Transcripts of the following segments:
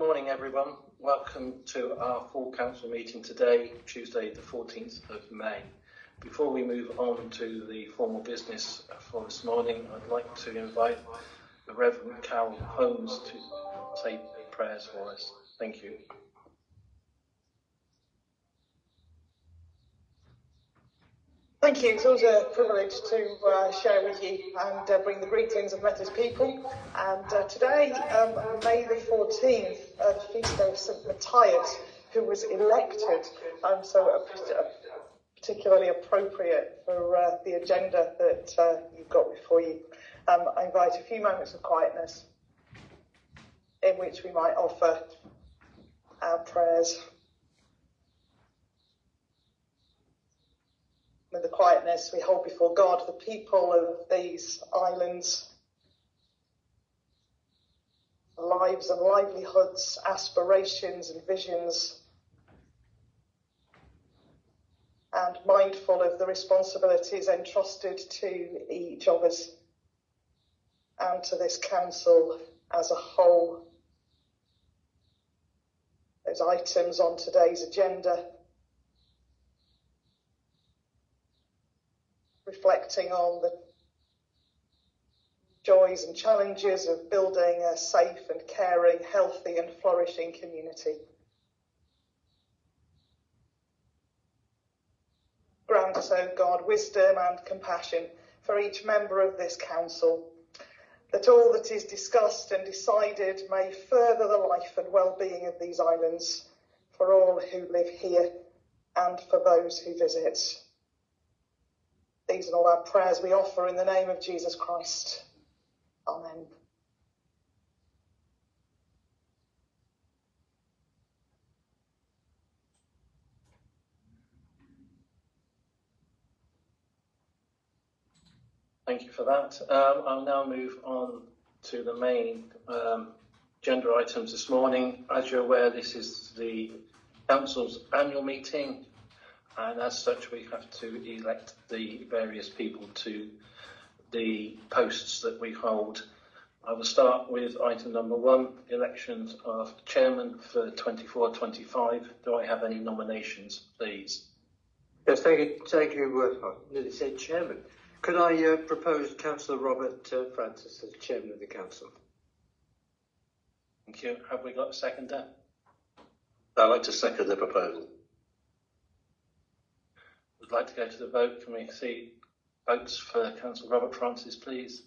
morning, everyone. Welcome to our full council meeting today, Tuesday the 14th of May. Before we move on to the formal business for this morning, I'd like to invite the Reverend Carol Holmes to say prayers for us. Thank you. Thank you. It's always a privilege to share with you and bring the greetings of Methodist people. And today, May the 14th, the feast day of St Matthias, who was elected, so particularly appropriate for the agenda that you've got before you. I invite a few moments of quietness in which we might offer our prayers. With the quietness, we hold before God the people of these islands, lives and livelihoods, aspirations and visions, and mindful of the responsibilities entrusted to each of us and to this council as a whole. Those items on today's agenda, reflecting on the joys and challenges of building a safe and caring, healthy and flourishing community. Grant us, O God, wisdom and compassion for each member of this council, that all that is discussed and decided may further the life and well-being of these islands, for all who live here and for those who visit. These are all our prayers we offer in the name of Jesus Christ. Amen. Thank you for that. I'll now move on to the main agenda items this morning. As you're aware, this is the council's annual meeting, and as such we have to elect the various people to the posts that we hold. I will start with item number 1, elections of chairman for 24-25. Do I have any nominations, please? Yes, thank you. I nearly said chairman. Could I propose Councillor Robert Francis as chairman of the council? Thank you. Have we got a seconder? I'd like to second the proposal. Would like to go to the vote. Can we see votes for Councillor Robert Francis, please?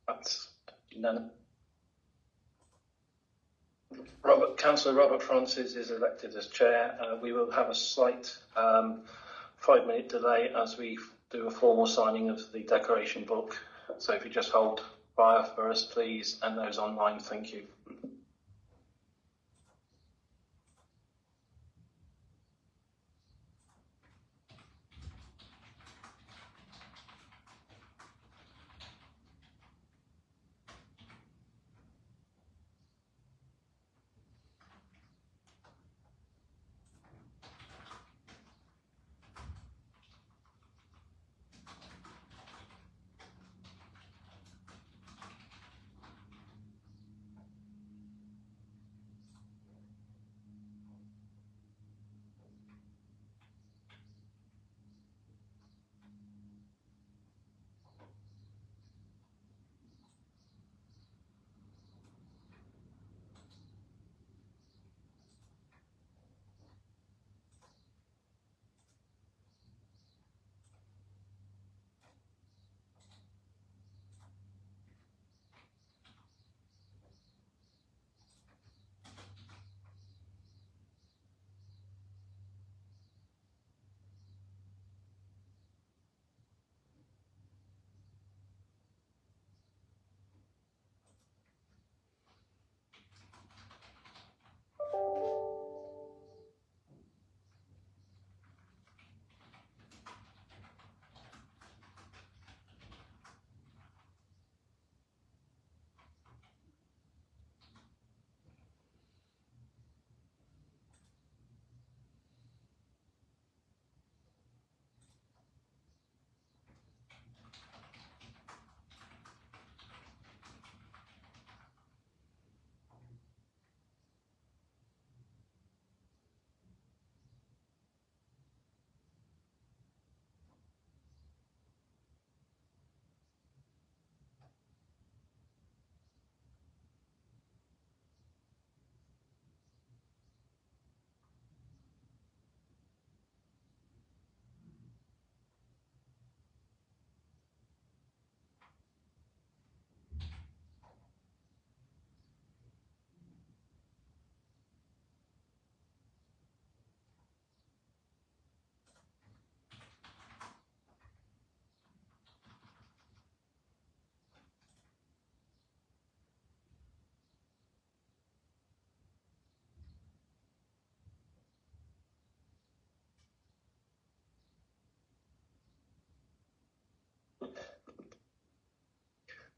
That's none. Councillor Robert Francis is elected as chair. We will have a slight 5-minute delay as we do a formal signing of the declaration book. So if you just hold fire for us, please, and those online, thank you.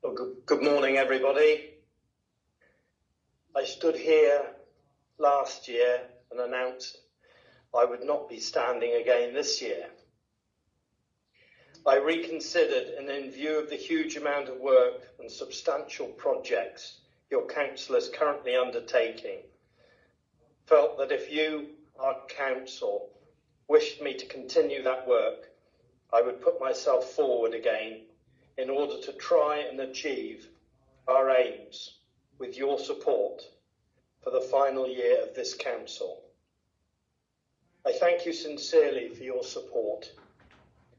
Well, good morning, everybody. I stood here last year and announced I would not be standing again this year. I reconsidered, and in view of the huge amount of work and substantial projects your council is currently undertaking, felt that if you, our council, wished me to continue that work, I would put myself forward again in order to try and achieve our aims with your support for the final year of this council. I thank you sincerely for your support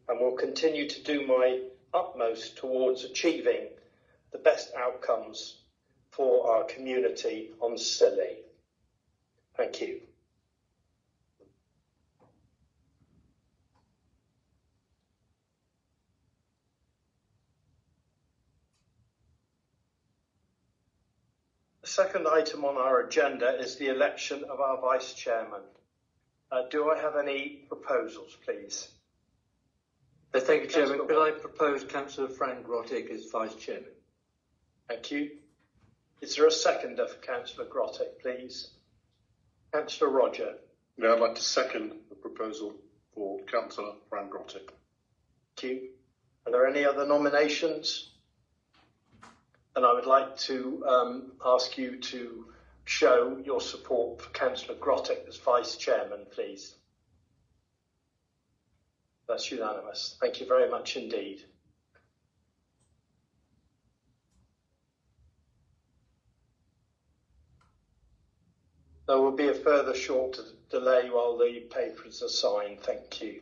and will continue to do my utmost towards achieving the best outcomes for our community on Scilly. Thank you. The second item on our agenda is the election of our Vice Chairman. Do I have any proposals, please? Thank you, Chairman. Could I propose Councillor Frank Grottig as Vice Chairman? Thank you. Is there a seconder for Councillor Grottig, please? Councillor Roger. Yeah, I'd like to second the proposal for Councillor Fran Grottig. Thank you. Are there any other nominations? And I would like to ask you to show your support for Councillor Grottig as Vice Chairman, please. That's unanimous. Thank you very much indeed. There will be a further short delay while the papers are signed. Thank you.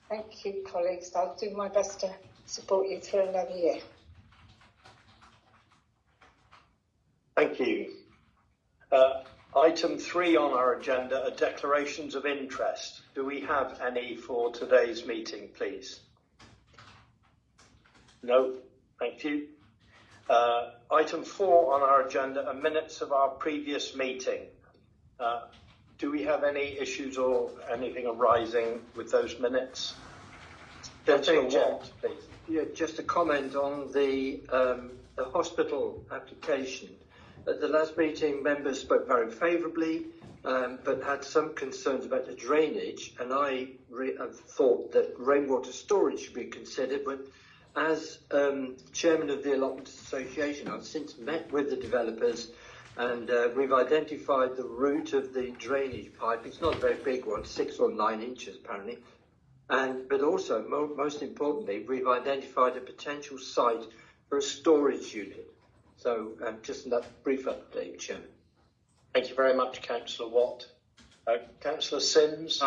Thank you, colleagues. I'll do my best to support you through another year. Thank you. Item 3 on our agenda are declarations of interest. Do we have any for today's meeting, please? No, thank you. Item 4 on our agenda are minutes of our previous meeting. Do we have any issues or anything arising with those minutes? What, please? Yeah, just a comment on the hospital application. At the last meeting, members spoke very favourably, but had some concerns about the drainage, and I thought that rainwater storage should be considered. But as chairman of the Allotments Association, I've since met with the developers, and we've identified the route of the drainage pipe. It's not a very big one, 6 or 9 inches apparently. But also, most importantly, we've identified a potential site for a storage unit. So just that brief update, Chairman. Thank you very much, Councillor Watt. Councillor Sims?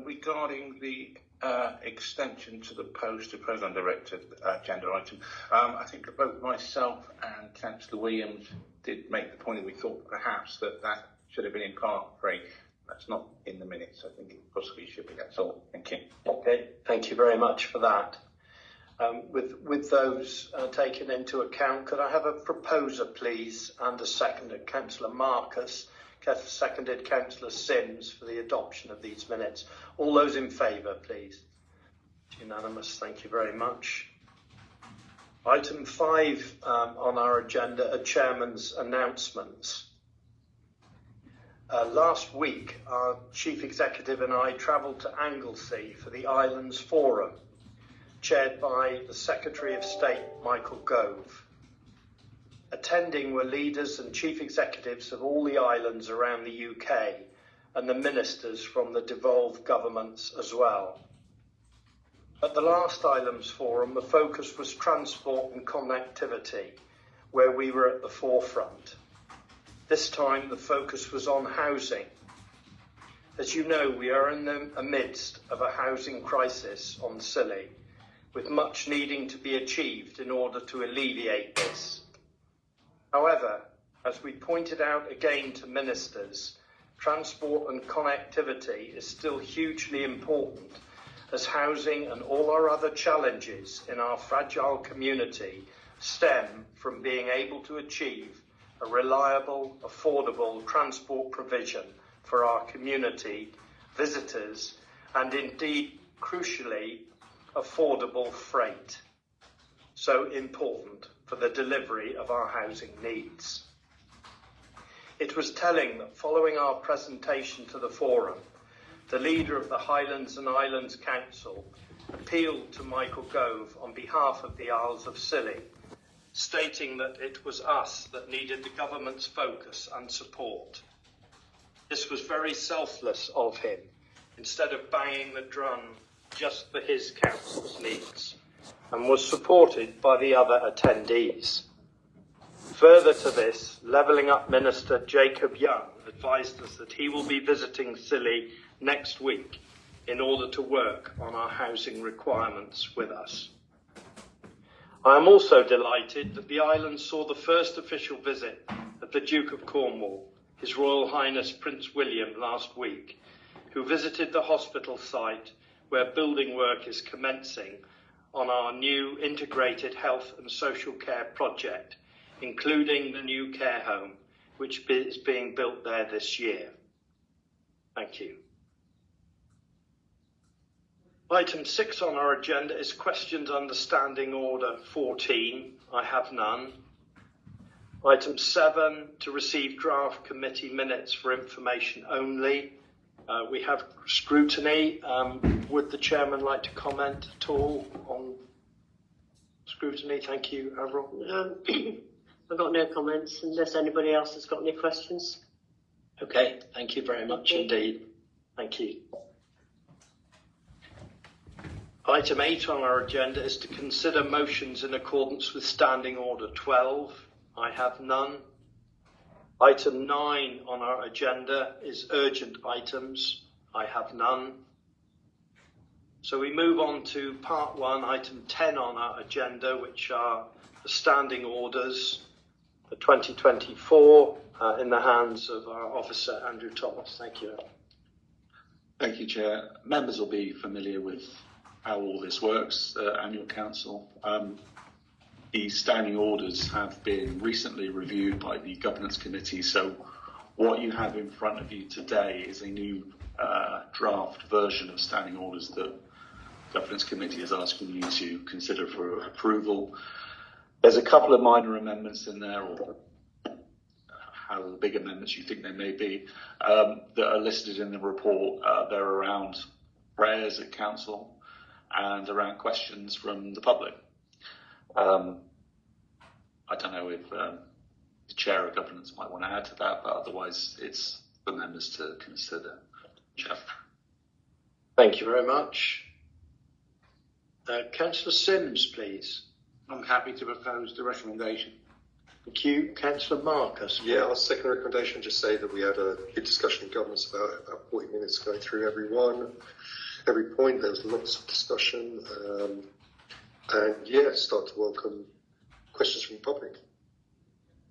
Regarding the extension to the post of Programme Director agenda item, I think both myself and Councillor Williams did make the point that we thought perhaps that should have been in part 3. That's not in the minutes. I think it possibly should be. That's all. Thank you. Okay, thank you very much for that. With those taken into account, could I have a proposer, please, and a seconder? Councillor Marcus, seconded Councillor Sims, for the adoption of these minutes. All those in favour, please. It's unanimous. Thank you very much. Item 5 on our agenda are Chairman's announcements. Last week, our Chief Executive and I travelled to Anglesey for the Islands Forum, chaired by the Secretary of State, Michael Gove. Attending were leaders and chief executives of all the islands around the UK and the ministers from the devolved governments as well. At the last Islands Forum, the focus was transport and connectivity, where we were at the forefront. This time, the focus was on housing. As you know, we are in the midst of a housing crisis on Scilly, with much needing to be achieved in order to alleviate this. However, as we pointed out again to ministers, transport and connectivity is still hugely important, as housing and all our other challenges in our fragile community stem from being able to achieve a reliable, affordable transport provision for our community, visitors, and indeed, crucially, affordable freight. So important for the delivery of our housing needs. It was telling that following our presentation to the forum, the leader of the Highlands and Islands Council appealed to Michael Gove on behalf of the Isles of Scilly, stating that it was us that needed the government's focus and support. This was very selfless of him, instead of banging the drum just for his council's needs, and was supported by the other attendees. Further to this, Levelling Up Minister Jacob Young advised us that he will be visiting Scilly next week in order to work on our housing requirements with us. I am also delighted that the island saw the first official visit of the Duke of Cornwall, His Royal Highness Prince William, last week, who visited the hospital site where building work is commencing on our new integrated health and social care project, including the new care home, which is being built there this year. Thank you. Item 6 on our agenda is questions under Standing Order 14. I have none. Item 7, to receive draft committee minutes for information only. We have scrutiny. Would the chairman like to comment at all on scrutiny? Thank you, Avril. I've got no comments unless anybody else has got any questions. Okay, thank you very much indeed. Thank you. Item 8 on our agenda is to consider motions in accordance with Standing Order 12. I have none. Item 9 on our agenda is urgent items. I have none. So we move on to part 1, item 10 on our agenda, which are the standing orders for 2024 in the hands of our officer, Andrew Thomas. Thank you. Thank you, Chair. Members will be familiar with how all this works, annual council. The standing orders have been recently reviewed by the Governance Committee, so what you have in front of you today is a new draft version of standing orders that the Governance Committee is asking you to consider for approval. There's a couple of minor amendments in there, or how big amendments you think they may be, that are listed in the report. They're around prayers at council and around questions from the public. I don't know if the Chair of Governance might want to add to that, but otherwise it's for members to consider. Chair. Thank you very much. Councillor Sims, please. I'm happy to propose the recommendation. Thank you. Councillor Marcus. Yeah, I'll second the recommendation. Just say that we had a good discussion in governance about 40 minutes going through every point. There was lots of discussion, and yeah, start to welcome questions from the public.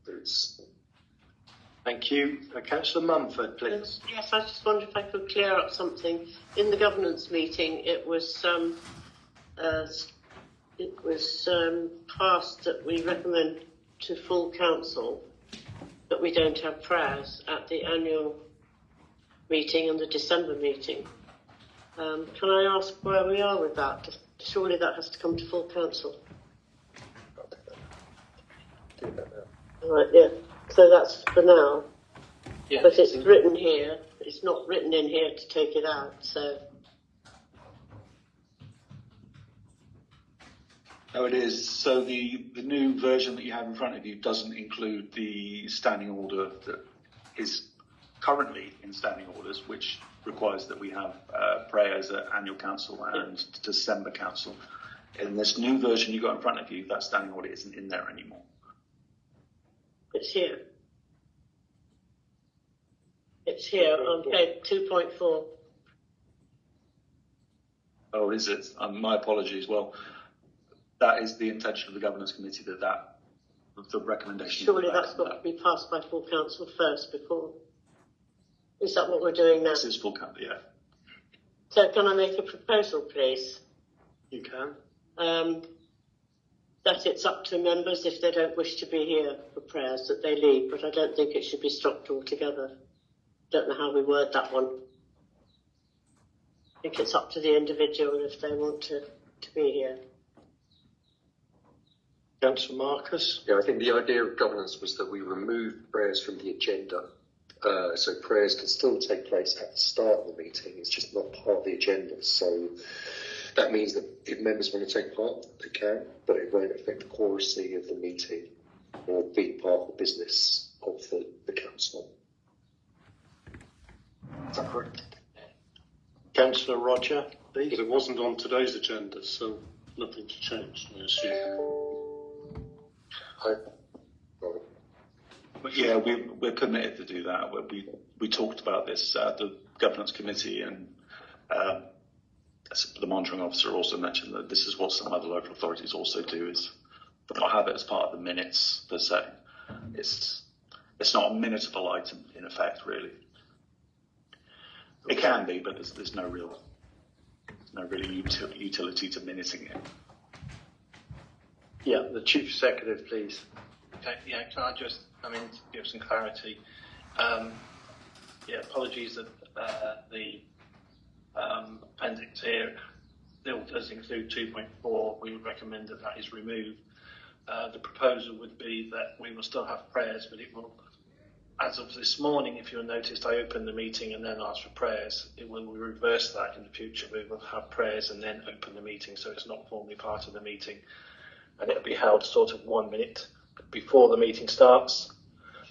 It's Thank you. Councillor Mumford, please. Yes, I just wondered if I could clear up something. In the governance meeting, it was passed that we recommend to full council that we don't have prayers at the annual meeting and the December meeting. Can I ask where we are with that? Surely that has to come to full council. Do that now. Right, yeah. So that's for now. Yeah. But it's written here. It's not written in here to take it out. So No, it is. So the new version that you have in front of you doesn't include the standing order that is currently in standing orders, which requires that we have prayers at annual council and December council. In this new version you got in front of you, that standing order isn't in there anymore. it's here. It's here on page 2.4. Oh, is it? My apologies. Well, that is the intention of the governance committee that the recommendation. Surely that's got to be passed by full council first before. Is that what we're doing now? This is full council, yeah. So can I make a proposal, please? You can. That it's up to members if they don't wish to be here for prayers that they leave, but I don't think it should be stopped altogether. Don't know how we word that one. I think it's up to the individual if they want to be here. Councillor Marcus. Yeah, I think the idea of governance was that we remove prayers from the agenda. So prayers can still take place at the start of the meeting. It's just not part of the agenda. So that means that if members want to take part, they can, but it won't affect the quorum of the meeting or be part of the business of the council. Is that correct? Councillor Roger, please. But it wasn't on today's agenda, so nothing's changed, I assume. But yeah, we're committed to do that. We talked about this at the governance committee, and the monitoring officer also mentioned that this is what some other local authorities also do, is not have it as part of the minutes per se. It's not a minutable item in effect, really. It can be, but there's no real utility to minuting it. Yeah, the Chief Executive, please. Okay, yeah, can I just, give some clarity? Apologies that the appendix here still does include 2.4. We would recommend that is removed. The proposal would be that we will still have prayers, but it will, as of this morning, if you noticed, I opened the meeting and then asked for prayers. It will reverse that in the future. We will have prayers and then open the meeting, so it's not formally part of the meeting. And it'll be held sort of 1 minute before the meeting starts.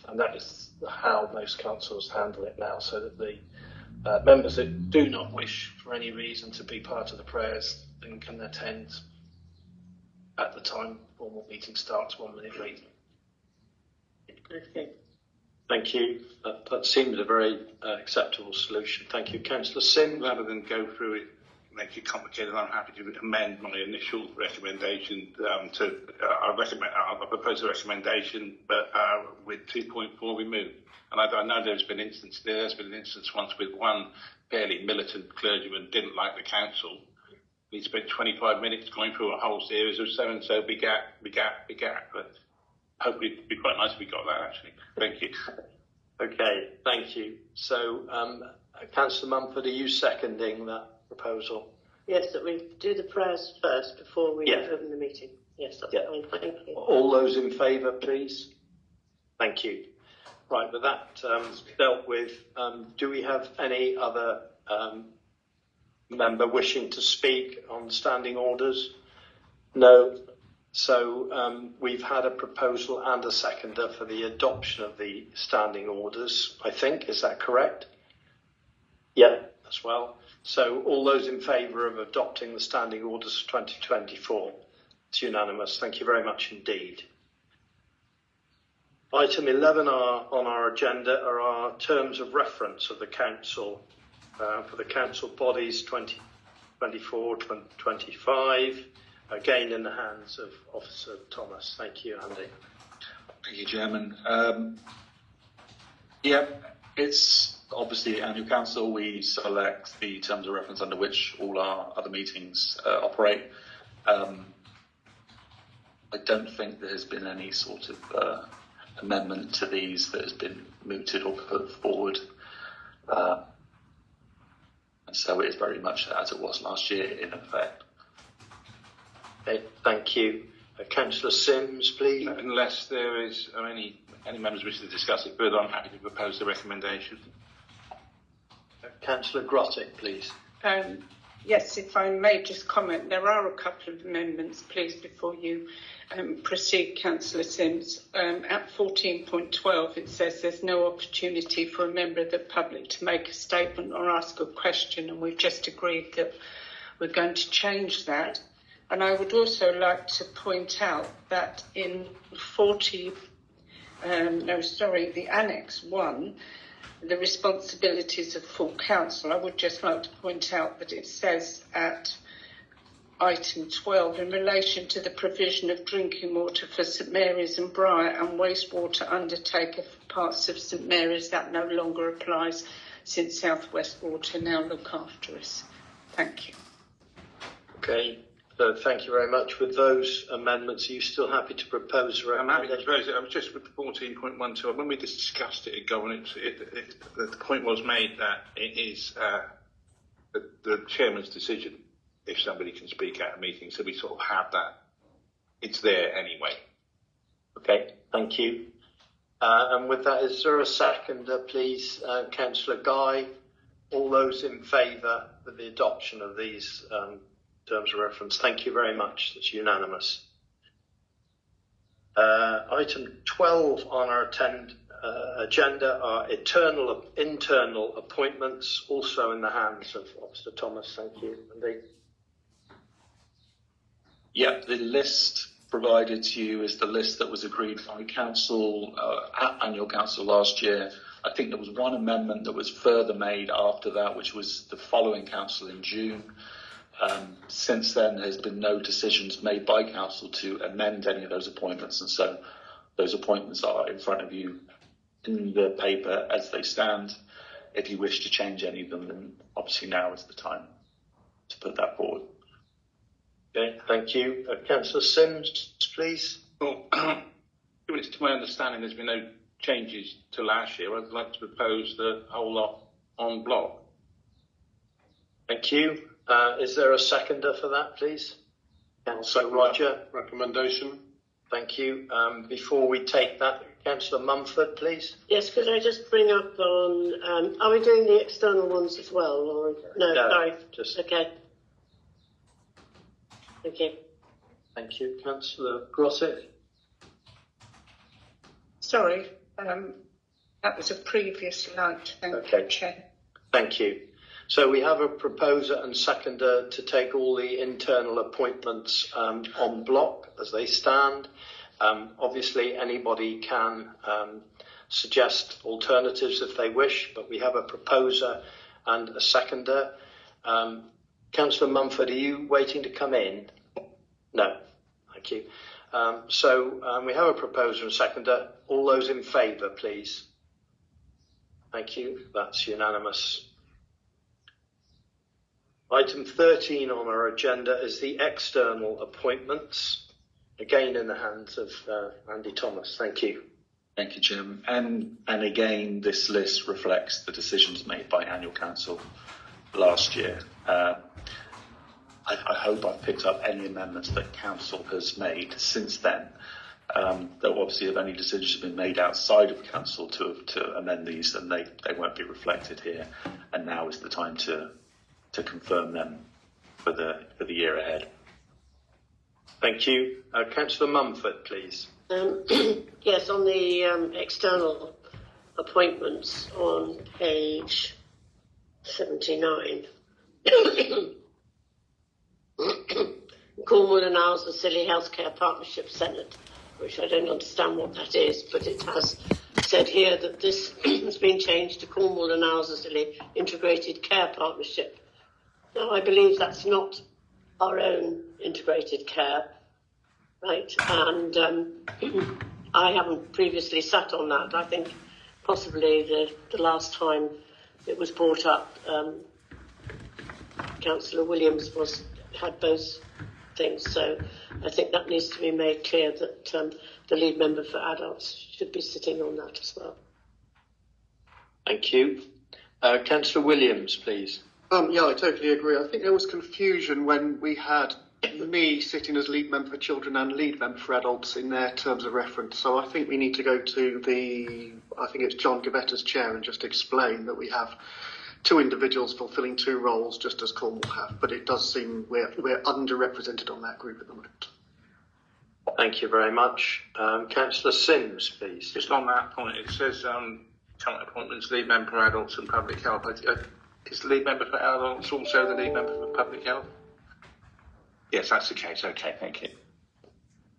And that is how most councils handle it now, so that the members that do not wish for any reason to be part of the prayers then can attend at the time formal meeting starts 1 minute later. Okay. Thank you. That seems a very acceptable solution. Thank you. Councillor Sim. Rather than go through it, make it complicated, I'm happy to amend my initial recommendation I propose a recommendation, but with 2.4 removed. And I know there's been an instance once with one fairly militant clergyman didn't like the council. He spent 25 minutes going through a whole series of so-and-so begat. But hopefully it'd be quite nice if we got that, actually. Thank you. Okay, thank you. So, Councillor Mumford, are you seconding that proposal? Yes, that we do the prayers first before we Yeah. open the meeting. Yes, that's fine. Thank you. All those in favour, please. Thank you. Right, with that dealt with, do we have any other member wishing to speak on standing orders? No. So we've had a proposal and a seconder for the adoption of the standing orders, I think. Is that correct? Yeah, as well. So all those in favour of adopting the standing orders for 2024? It's unanimous. Thank you very much indeed. Item 11 on our agenda are our terms of reference of the council for the council bodies 2024-2025. Again, in the hands of Officer Thomas. Thank you, Andy. Thank you, Chairman. Yeah, it's obviously annual council. We select the terms of reference under which all our other meetings operate. I don't think there has been any sort of amendment to these that has been mooted or put forward. And so it is very much as it was last year in effect. Okay, thank you. Councillor Sims, please. Unless there is any members wish to discuss it further, I'm happy to propose the recommendation. Councillor Grottick, please. Yes, if I may just comment, there are a couple of amendments, please, before you proceed, Councillor Sims. At 14.12, it says there's no opportunity for a member of the public to make a statement or ask a question, and we've just agreed that we're going to change that. And I would also like to point out that in the Annex 1, the responsibilities of full council, I would just like to point out that it says at item 12, in relation to the provision of drinking water for St Mary's and Briar and wastewater undertaker for parts of St Mary's, that no longer applies since South West Water now look after us. Thank you. Okay, so thank you very much. With those amendments, are you still happy to propose? I'm happy to propose it. I was just with 14.12. When we discussed it, the point was made that it is the chairman's decision if somebody can speak at a meeting. So we sort of have that. It's there anyway. Okay, thank you. And with that, is there a seconder, please? Councillor Guy. All those in favour of the adoption of these terms of reference? Thank you very much. That's unanimous. Item 12 on our agenda are internal appointments, also in the hands of Officer Thomas. Thank you. Andy. Yep, the list provided to you is the list that was agreed by council at annual council last year. I think there was one amendment that was further made after that, which was the following council in June. Since then, there's been no decisions made by council to amend any of those appointments, and so those appointments are in front of you in the paper as they stand. If you wish to change any of them, then obviously now is the time to put that forward. Okay, thank you. Councillor Sims, please. Well, to my understanding, there's been no changes to last year. I'd like to propose the whole lot en bloc. Thank you. Is there a seconder for that, please? Councillor Roger. Recommendation. Thank you. Before we take that, Councillor Mumford, please. Yes, could I just bring up on, are we doing the external ones as well? Or no, sorry. Just okay. Thank you. Thank you. Councillor Grosset. Sorry, that was a previous slide. Thank you, Chair. Thank you. So we have a proposer and seconder to take all the internal appointments en bloc as they stand. Obviously, anybody can suggest alternatives if they wish, but we have a proposer and a seconder. Councillor Mumford, are you waiting to come in? No. Thank you. So we have a proposer and seconder. All those in favour, please. Thank you. That's unanimous. Item 13 on our agenda is the external appointments, again in the hands of Andy Thomas. Thank you. Thank you, Jim. And again, this list reflects the decisions made by annual council last year. I hope I've picked up any amendments that council has made since then. Though obviously if any decisions have been made outside of council to amend these, then they won't be reflected here. And now is the time to confirm them for the year ahead. Thank you. Councillor Mumford, please. Yes, on the external appointments on page 79. Cornwall and Isles Scilly Healthcare Partnership Senate, which I don't understand what that is, but it has said here that this has been changed to Cornwall and Isles Scilly Integrated Care Partnership. Now, I believe that's not our own integrated care, right? And I haven't previously sat on that. I think possibly the last time it was brought up, Councillor Williams had both things. So I think that needs to be made clear that the lead member for adults should be sitting on that as well. Thank you. Councillor Williams, please. Yeah, I totally agree. I think there was confusion when we had me sitting as lead member for children and lead member for adults in their terms of reference. So I think we need to go to I think it's John Gavetta's chair and just explain that we have two individuals fulfilling two roles, just as Cornwall have. But it does seem we're underrepresented on that group at the moment. Thank you very much. Councillor Sims, please. Just on that point, it says current appointments, lead member for adults and public health. Is the lead member for adults also the lead member for public health? Yes, that's the case. Okay, thank you.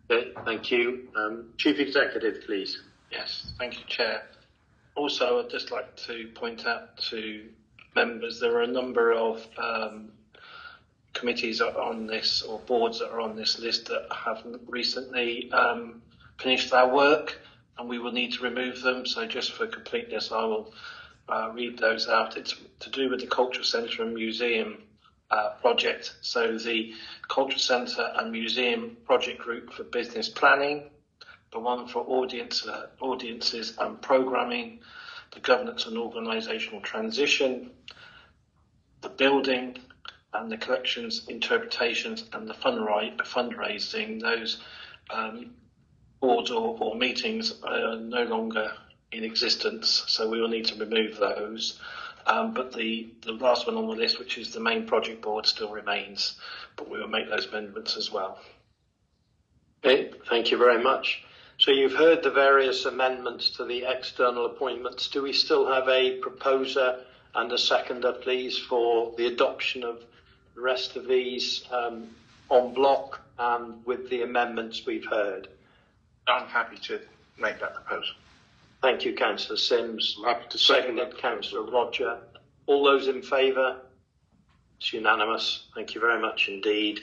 Okay, thank you. Chief Executive, please. Yes, thank you, Chair. Also, I'd just like to point out to members there are a number of committees on this, or boards that are on this list, that haven't recently finished their work, and we will need to remove them. So just for completeness, I will read those out. It's to do with the Culture Centre and Museum project. So the Culture Centre and Museum Project Group for Business Planning, the one for audiences and programming, the governance and organisational transition, the building and the collections, interpretations and the fundraising. Those boards or meetings are no longer in existence, so we will need to remove those. But the last one on the list, which is the main project board, still remains, but we will make those amendments as well. Okay, thank you very much. So you've heard the various amendments to the external appointments. Do we still have a proposer and a seconder, please, for the adoption of the rest of these en bloc and with the amendments we've heard? I'm happy to make that proposal. Thank you, Councillor Sims. I'm happy to second that. Councillor Roger. All those in favour? It's unanimous. Thank you very much indeed.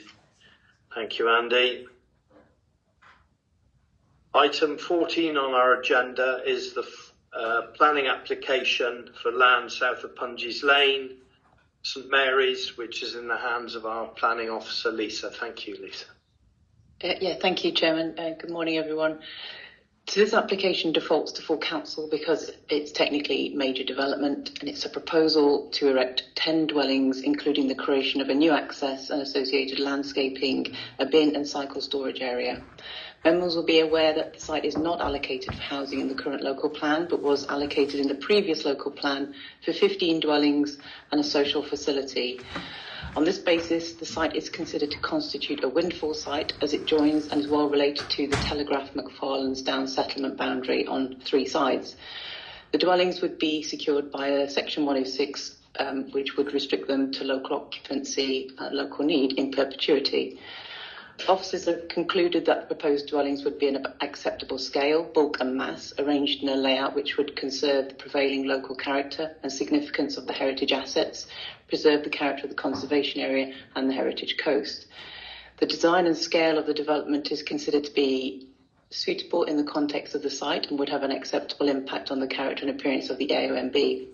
Thank you, Andy. Item 14 on our agenda is the planning application for land south of Punges Lane, St Mary's, which is in the hands of our planning officer, Lisa. Thank you, Lisa. Thank you, Chairman. Good morning, everyone. So this application defaults to full council because it's technically major development, and it's a proposal to erect 10 dwellings, including the creation of a new access and associated landscaping, a bin and cycle storage area. Members will be aware that the site is not allocated for housing in the current local plan, but was allocated in the previous local plan for 15 dwellings and a social facility. On this basis, the site is considered to constitute a windfall site, as it joins and is well related to the Telegraph McFarlane's down settlement boundary on 3 sides. The dwellings would be secured by a Section 106, which would restrict them to local occupancy at local need in perpetuity. Officers have concluded that the proposed dwellings would be an acceptable scale, bulk and mass, arranged in a layout which would conserve the prevailing local character and significance of the heritage assets, preserve the character of the conservation area and the heritage coast. The design and scale of the development is considered to be suitable in the context of the site and would have an acceptable impact on the character and appearance of the AONB.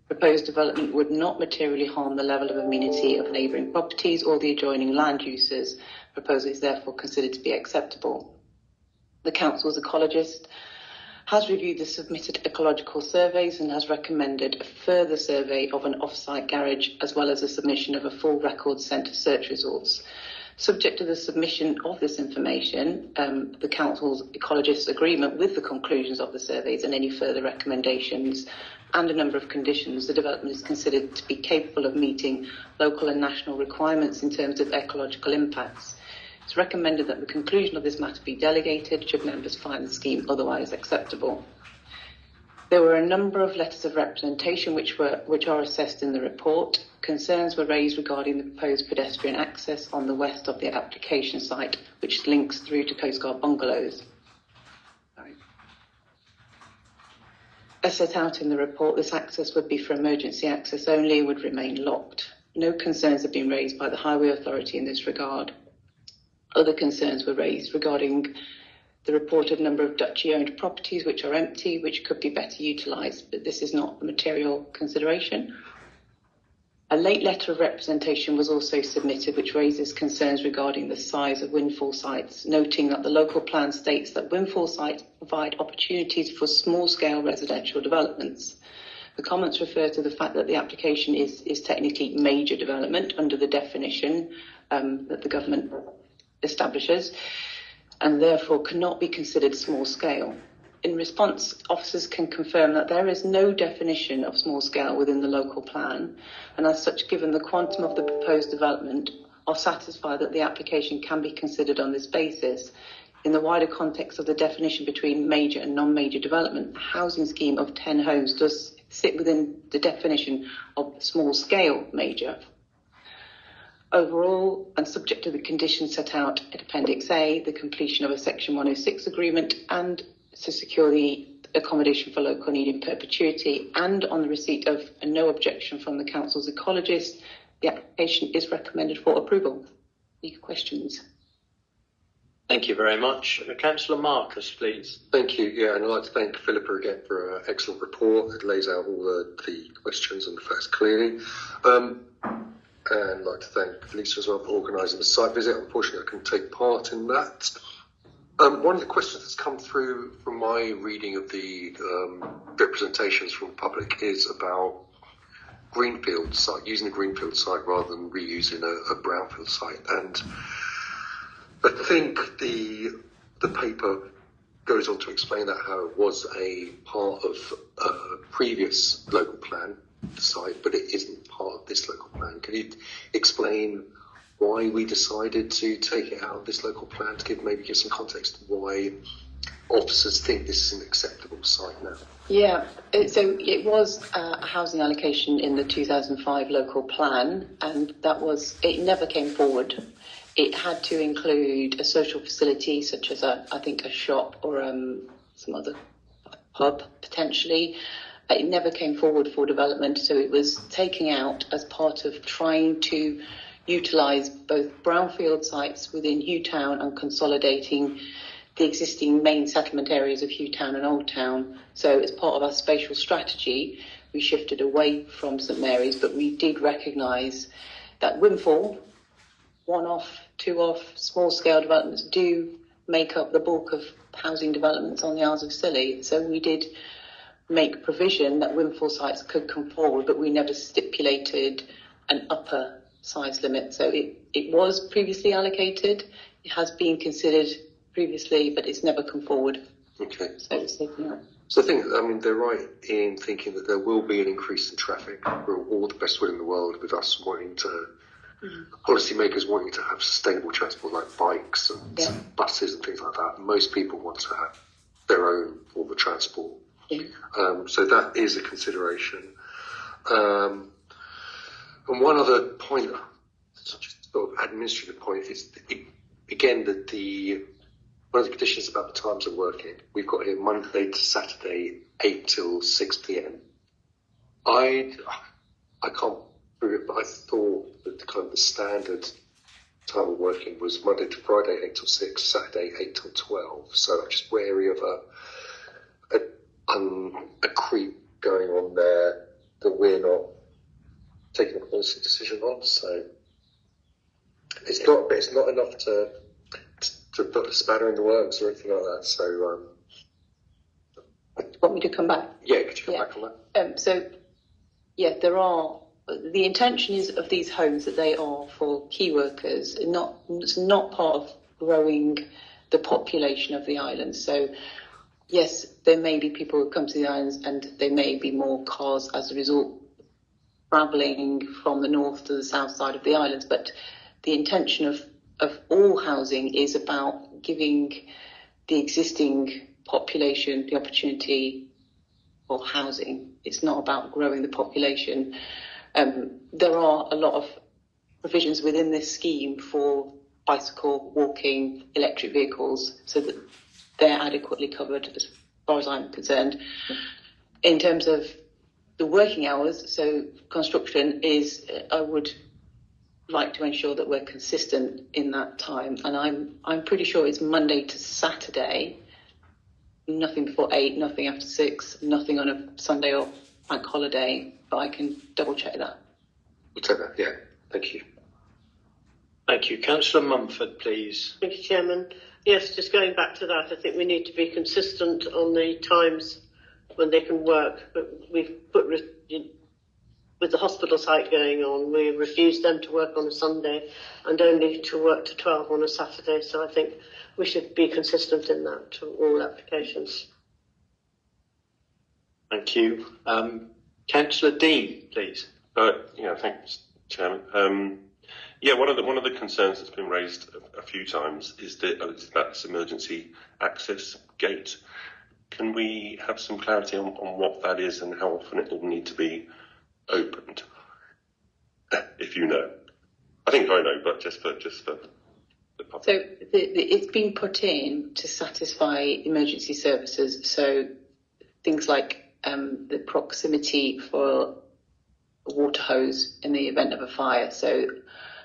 Proposed development would not materially harm the level of amenity of neighbouring properties or the adjoining land uses. Proposal is therefore considered to be acceptable. The council's ecologist has reviewed the submitted ecological surveys and has recommended a further survey of an off-site garage, as well as a submission of a full record centre search results. Subject to the submission of this information, the council's ecologist's agreement with the conclusions of the surveys and any further recommendations and a number of conditions, the development is considered to be capable of meeting local and national requirements in terms of ecological impacts. It's recommended that the conclusion of this matter be delegated should members find the scheme otherwise acceptable. There were a number of letters of representation which are assessed in the report. Concerns were raised regarding the proposed pedestrian access on the west of the application site, which links through to Coastguard bungalows. As set out in the report, this access would be for emergency access only and would remain locked. No concerns have been raised by the Highway Authority in this regard. Other concerns were raised regarding the reported number of duchy-owned properties which are empty, which could be better utilised, but this is not a material consideration. A late letter of representation was also submitted, which raises concerns regarding the size of windfall sites, noting that the local plan states that windfall sites provide opportunities for small-scale residential developments. The comments refer to the fact that the application is technically major development under the definition that the government establishes, and therefore cannot be considered small-scale. In response, officers can confirm that there is no definition of small scale within the local plan, and as such, given the quantum of the proposed development, are satisfied that the application can be considered on this basis. In the wider context of the definition between major and non-major development, the housing scheme of 10 homes does sit within the definition of small scale major. Overall, and subject to the conditions set out in Appendix A, the completion of a Section 106 agreement and to secure the accommodation for local need in perpetuity, and on the receipt of a no objection from the council's ecologist, the application is recommended for approval. Any questions? Thank you very much. Councillor Marcus, please. Thank you. Yeah, and I'd like to thank Philippa again for an excellent report. It lays out all the questions and the facts clearly. And I'd like to thank Lisa as well for organising the site visit. Unfortunately, I couldn't take part in that. One of the questions that's come through from my reading of the representations from the public is about greenfield site, using a greenfield site rather than reusing a brownfield site. And I think the paper goes on to explain that how it was a part of a previous local plan site, but it isn't part of this local plan. Can you explain why we decided to take it out of this local plan, to give some context to why officers think this is an acceptable site now? Yeah, so it was a housing allocation in the 2005 local plan, and it never came forward. It had to include a social facility such as I think a shop or some other pub potentially. It never came forward for development, so it was taken out as part of trying to utilise both brownfield sites within Hugh Town and consolidating the existing main settlement areas of Hugh Town and Old Town. So as part of our spatial strategy, we shifted away from St Mary's, but we did recognise that windfall, one-off, two-off, small-scale developments do make up the bulk of housing developments on the Isles of Scilly. So we did make provision that windfall sites could come forward, but we never stipulated an upper size limit. So it was previously allocated, it has been considered previously, but it's never come forward. Okay. So it's taken out. So I think, they're right in thinking that there will be an increase in traffic. We're all the best will in the world with us wanting to, policymakers wanting to have sustainable transport like bikes and buses and things like that. Most people want to have their own form of transport. Yeah. So that is a consideration. And one other point, just sort of administrative point, is again that one of the conditions about the times of working, we've got here Monday to Saturday, 8 till 6 p.m. I can't prove it, but I thought that the standard time of working was Monday to Friday, 8 till 6, Saturday, 8 till 12. So I'm just wary of a creep going on there that we're not taking a policy decision on. So it's not enough to put a spanner in the works or anything like that. So Want me to come back? Yeah, could you come back on that? The intention is of these homes that they are for key workers, it's not part of growing the population of the island. So yes, there may be people who come to the islands and there may be more cars as a result travelling from the north to the south side of the islands, but the intention of all housing is about giving the existing population the opportunity for housing. It's not about growing the population. There are a lot of provisions within this scheme for bicycle, walking, electric vehicles, so that they're adequately covered as far as I'm concerned. In terms of the working hours, so construction is, I would like to ensure that we're consistent in that time, and I'm pretty sure it's Monday to Saturday. Nothing before 8, nothing after 6, nothing on a Sunday or bank holiday. But I can double check that. Whatever, yeah. Thank you. Thank you. Councillor Mumford, please. Thank you, Chairman. Yes, just going back to that, I think we need to be consistent on the times when they can work. But we've put, with the hospital site going on, we refused them to work on a Sunday and only to work to 12 on a Saturday. So I think we should be consistent in that to all applications. Thank you. Councillor Dean, please. Thanks, Chairman. One of the concerns that's been raised a few times is that this emergency access gate. Can we have some clarity on what that is and how often it will need to be opened? If you know, I think I know, but just for the public. So it's been put in to satisfy emergency services. So things like the proximity for a water hose in the event of a fire. So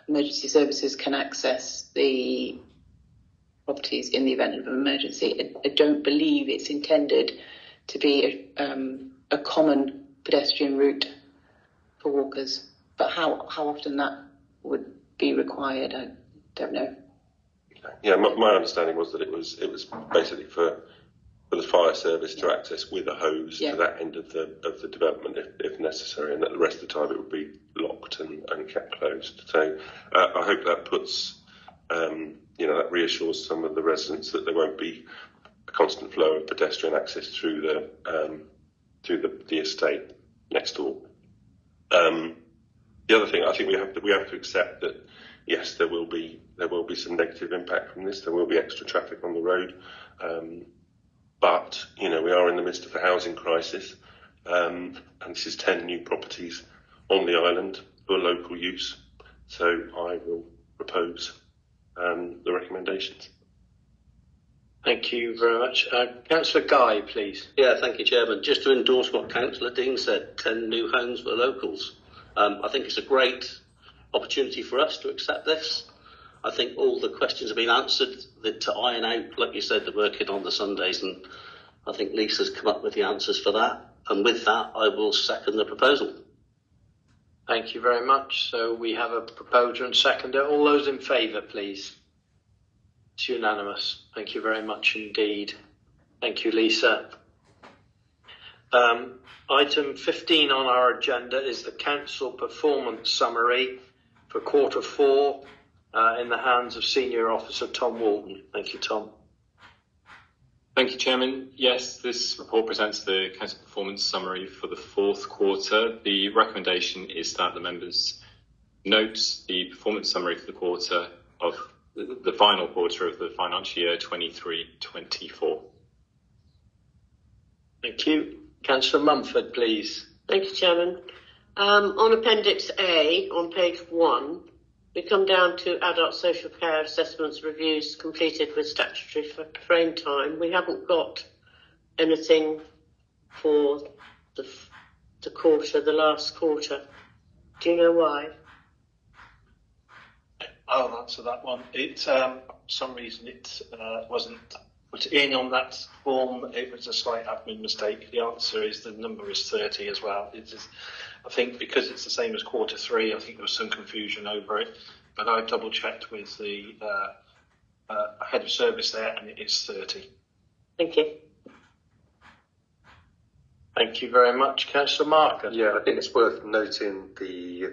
emergency services can access the properties in the event of an emergency. I don't believe it's intended to be a common pedestrian route for walkers, but how often that would be required, I don't know. Yeah, my understanding was that it was basically for the fire service to access with a hose to that end of the development if necessary, and that the rest of the time it would be locked and kept closed. So I hope that puts that reassures some of the residents that there won't be a constant flow of pedestrian access through the estate next door. The other thing, I think we have to accept that yes, there will be some negative impact from this. There will be extra traffic on the road, but we are in the midst of a housing crisis, and this is 10 new properties on the island for local use. So I will propose the recommendations. Thank you very much. Councillor Guy, please. Yeah, thank you, Chairman. Just to endorse what Councillor Dean said, 10 new homes for locals. I think it's a great opportunity for us to accept this. I think all the questions have been answered, to iron out, like you said, the working on the Sundays, and I think Lisa's come up with the answers for that. And with that, I will second the proposal. Thank you very much. So we have a proposer and seconder. All those in favour, please. It's unanimous. Thank you very much indeed. Thank you, Lisa. Item 15 on our agenda is the Council Performance Summary for Q4 in the hands of Senior Officer Tom Walton. Thank you, Tom. Thank you, Chairman. Yes, this report presents the Council Performance Summary for the fourth quarter. The recommendation is that the members note the performance summary for the quarter of the final quarter of the financial year 23-24. Thank you. Councillor Mumford, please. Thank you, Chairman. On Appendix A, on page 1, we come down to adult social care assessments reviews completed with statutory frame time. We haven't got anything for the quarter, the last quarter. Do you know why? I'll answer that one. For some reason it wasn't put in on that form. It was a slight admin mistake. The answer is the number is 30 as well. It is, I think, because it's the same as Q3. I think there was some confusion over it, but I double checked with the head of service there, and it is 30. Thank you. Thank you very much, Councillor Marker. Yeah, I think it's worth noting the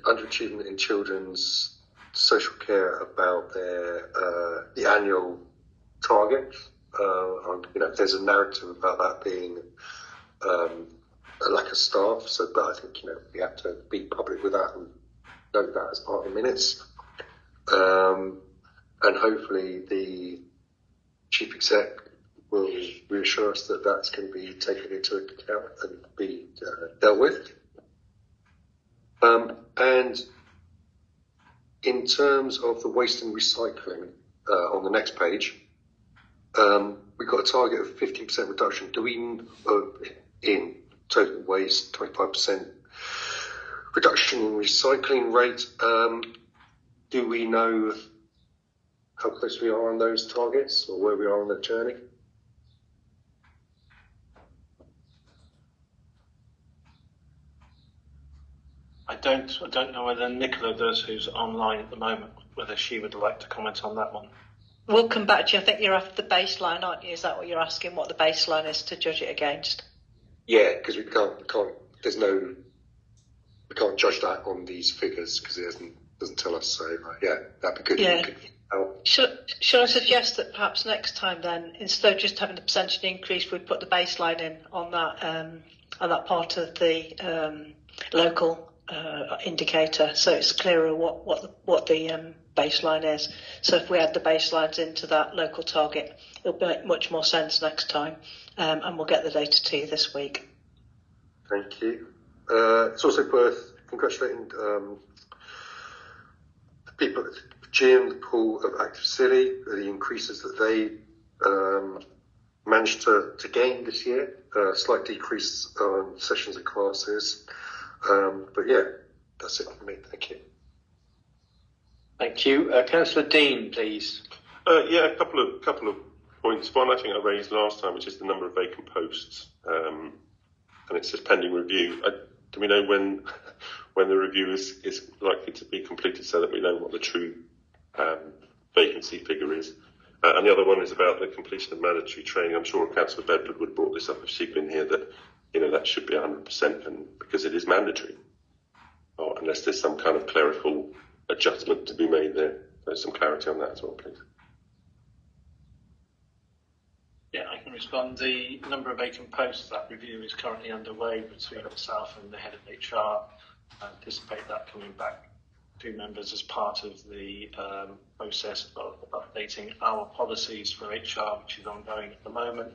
underachievement in children's social care about their the annual target. There's a narrative about that being a lack of staff. So, but I think we have to be public with that and note that as part of the minutes. And hopefully the chief exec will reassure us that that's going to be taken into account and be dealt with. And in terms of the waste and recycling, on the next page, we've got a target of 15% reduction. Do we in total waste, 25% reduction in recycling rate. Do we know how close we are on those targets or where we are on that journey? I don't know whether Nicola does, who's online at the moment, whether she would like to comment on that one. We'll come back to you. I think you're after the baseline, aren't you? Is that what you're asking? What the baseline is to judge it against? Yeah, because we can't. We can't judge that on these figures because it doesn't tell us. So yeah, that'd be good. Yeah. Shall I suggest that perhaps next time then, instead of just having the percentage increase, we'd put the baseline in on that part of the local indicator, so it's clearer what the baseline is. So if we add the baselines into that local target, it'll make much more sense next time, and we'll get the data to you this week. Thank you. It's also worth congratulating the people at Jim, the pool of Active Silly, the increases that they managed to gain this year. Slight decrease on sessions and classes. But yeah, that's it for me. Thank you. Thank you. Councillor Dean, please. Yeah, a couple of points. One, I think I raised last time, which is the number of vacant posts, and it says pending review. Do we know when the review is likely to be completed, so that we know what the true vacancy figure is? And the other one is about the completion of mandatory training. I'm sure Councillor Bedford would have brought this up if she'd been here, that that should be 100%, and because it is mandatory, unless there's some kind of clerical adjustment to be made there. There's some clarity on that as well, please. Yeah, I can respond. The number of vacant posts, that review is currently underway between myself and the head of HR. I anticipate that coming back to members as part of the process of updating our policies for HR, which is ongoing at the moment.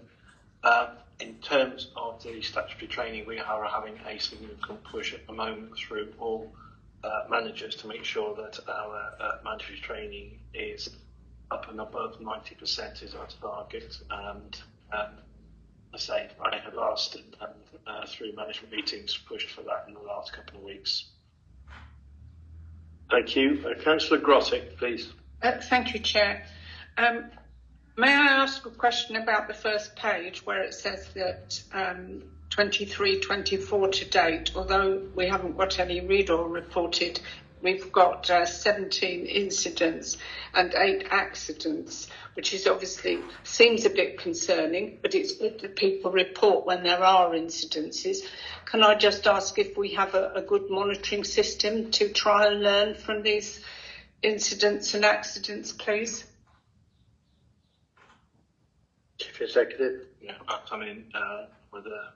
In terms of the statutory training, we are having a significant push at the moment through all managers to make sure that our mandatory training is up and above 90% is our target. And I say I have asked and through management meetings pushed for that in the last couple of weeks. Thank you. Councillor Grottick, please. Thank you, Chair. May I ask a question about the first page where it says that 23-24 to date, although we haven't got any read or reported, we've got 17 incidents and 8 accidents, which is obviously seems a bit concerning, but it's good that people report when there are incidences. Can I just ask if we have a good monitoring system to try and learn from these incidents and accidents, please? Chief Executive. Yeah, I mean, whether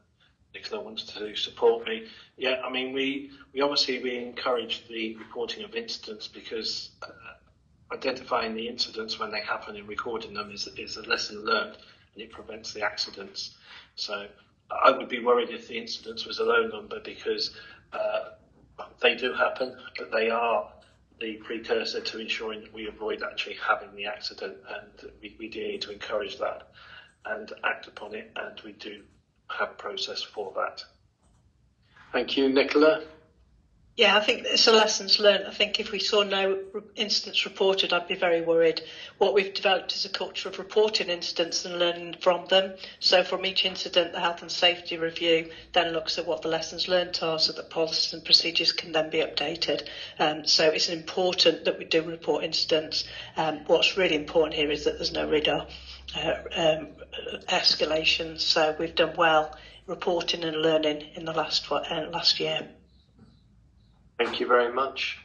Nicola wants to support me. Yeah, I mean, we obviously encourage the reporting of incidents because identifying the incidents when they happen and recording them is a lesson learned, and it prevents the accidents. So I would be worried if the incidents was a low number because they do happen, but they are the precursor to ensuring that we avoid actually having the accident, and we do need to encourage that and act upon it, and we do have a process for that. Thank you. Nicola? Yeah, I think it's a lessons learned. I think if we saw no incidents reported, I'd be very worried. What we've developed is a culture of reporting incidents and learning from them. So from each incident, the health and safety review then looks at what the lessons learned are so that policies and procedures can then be updated. So it's important that we do report incidents. What's really important here is that there's no radar escalation. So we've done well reporting and learning in the last year. Thank you very much.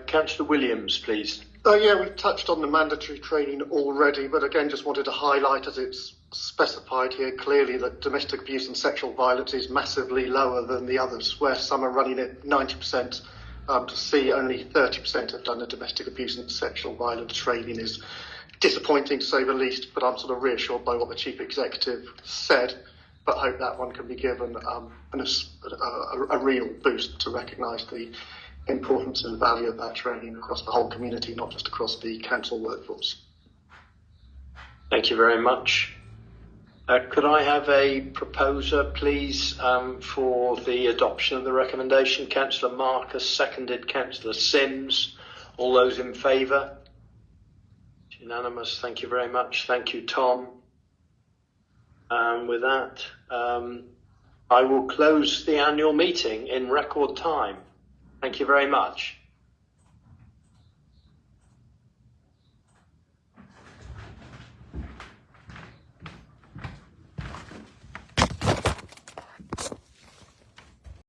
Councillor Williams, please. Yeah, we've touched on the mandatory training already, but again, just wanted to highlight, as it's specified here clearly, that domestic abuse and sexual violence is massively lower than the others, where some are running at 90%. To see only 30% have done the domestic abuse and sexual violence training is disappointing, to say the least, but I'm sort of reassured by what the Chief Executive said, but hope that one can be given a real boost to recognise the importance and value of that training across the whole community, not just across the council workforce. Thank you very much. Could I have a proposer, please, for the adoption of the recommendation? Councillor Marcus, seconded Councillor Sims. All those in favour? It's unanimous. Thank you very much. Thank you, Tom. With that, I will close the annual meeting in record time. Thank you very much.